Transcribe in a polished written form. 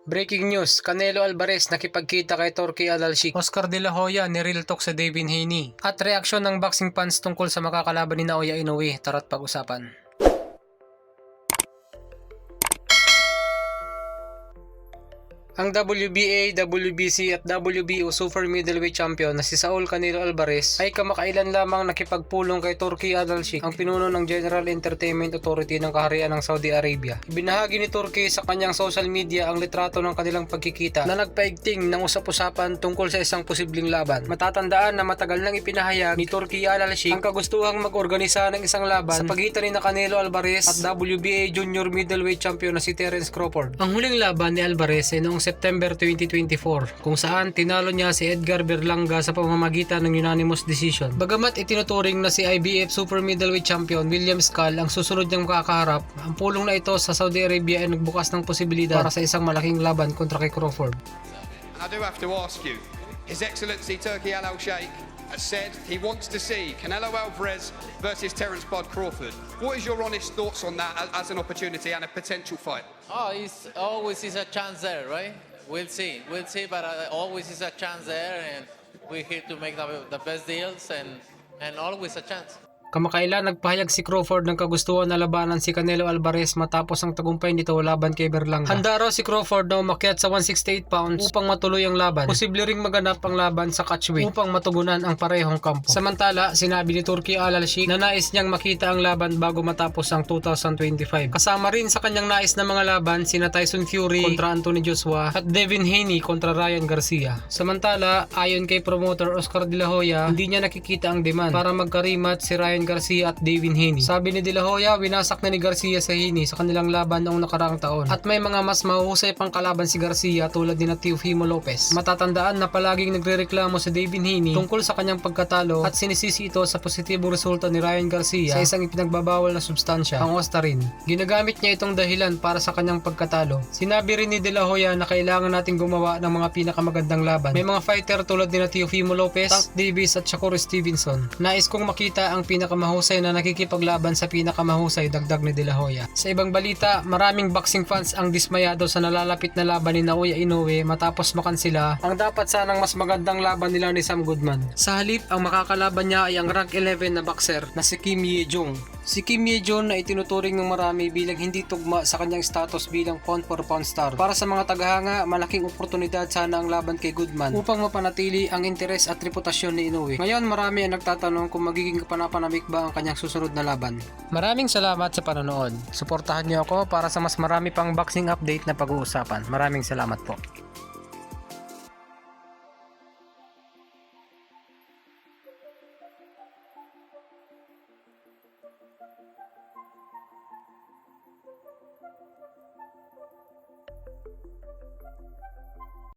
Breaking news, Canelo Alvarez nakipagkita kay Turki Al-Sheikh. Oscar De La Hoya ni-real talk sa Devin Haney. At reaksyon ng boxing fans tungkol sa makakalaban ni Naoya Inoue. Tara't pag-usapan. Ang WBA, WBC at WBO Super Middleweight Champion na si Saul Canelo Alvarez ay kamakailan lamang nakipagpulong kay Turki Al-Sheikh, ang pinuno ng General Entertainment Authority ng Kaharian ng Saudi Arabia. Ibinahagi ni Turki sa kanyang social media ang litrato ng kanilang pagkikita na nagpaigting ng usap-usapan tungkol sa isang posibleng laban. Matatandaan na matagal nang ipinahayag ni Turki Al-Sheikh ang kagustuhang mag-organisa ng isang laban sa pagitan ni Canelo Alvarez at WBA Junior Middleweight Champion na si Terence Crawford. Ang huling laban ni Alvarez ay noong September 2024 kung saan tinalo niya si Edgar Berlanga sa pamamagitan ng unanimous decision. Bagamat itinuturing na si IBF Super Middleweight Champion William Skull ang susunod niyang makakaharap, ang pulong na ito sa Saudi Arabia ay nagbukas ng posibilidad para sa isang malaking laban kontra kay Crawford. I do have to ask you, His Excellency Turki Al-Sheikh has said he wants to see Canelo Alvarez versus Terence Bud Crawford. What is your honest thoughts on that as an opportunity and a potential fight? Oh, it's always is a chance there, right? We'll see, but always is a chance there, and we're here to make the best deals, and always a chance. Kamakailan nagpahayag si Crawford ng kagustuhan na labanan si Canelo Alvarez matapos ang tagumpay nito laban kay Berlanga. Handa raw si Crawford na umakyat sa 168 pounds upang matuloy ang laban. Posible ring maganap ang laban sa catchweight upang matugunan ang parehong kampo. Samantala, sinabi ni Turki Al-Sheikh na nais niyang makita ang laban bago matapos ang 2025. Kasama rin sa kanyang nais na mga laban sina Tyson Fury kontra Anthony Joshua at Devin Haney kontra Ryan Garcia. Samantala, ayon kay promoter Oscar De La Hoya, hindi niya nakikita ang demand para magkarimat si Ryan Garcia at Devin Haney. Sabi ni De La Hoya, winasak na ni Garcia sa Haney sa kanilang laban noong nakaraang taon at may mga mas mahusay pang kalaban si Garcia tulad ni Teofimo Lopez. Matatandaan na palaging nagrereklamo si Devin Haney tungkol sa kanyang pagkatalo at sinisisi ito sa positibong resulta ni Ryan Garcia sa isang ipinagbabawal na substansya, ang Ostarin. Ginagamit niya itong dahilan para sa kanyang pagkatalo. Sinabi rin ni De La Hoya na kailangan nating gumawa ng mga pinakamagandang laban. May mga fighter tulad ni Teofimo Lopez, Tank Davis at Shakur Stevenson. Nais kong makita ang pinakamahusay na nakikipaglaban sa pinakamahusay, dagdag ni De La Hoya. Sa ibang balita, maraming boxing fans ang dismayado sa nalalapit na laban ni Naoya Inoue matapos makansela ang dapat sanang mas magandang laban nila ni Sam Goodman. Sa halip, ang makakalaban niya ay ang rank 11 na boxer na si Kim Ye-jong. Si Kim Ye-jong na itinuturing ng marami bilang hindi tugma sa kanyang status bilang pound for pound star. Para sa mga tagahanga, malaking oportunidad sana ang laban kay Goodman upang mapanatili ang interes at reputasyon ni Inoue. Ngayon, marami ang nagtatanong kung magiging kapanapanabik ba ang kanyang susunod na laban. Maraming salamat sa panonood. Suportahan niyo ako para sa mas marami pang boxing update na pag-uusapan. Maraming salamat po.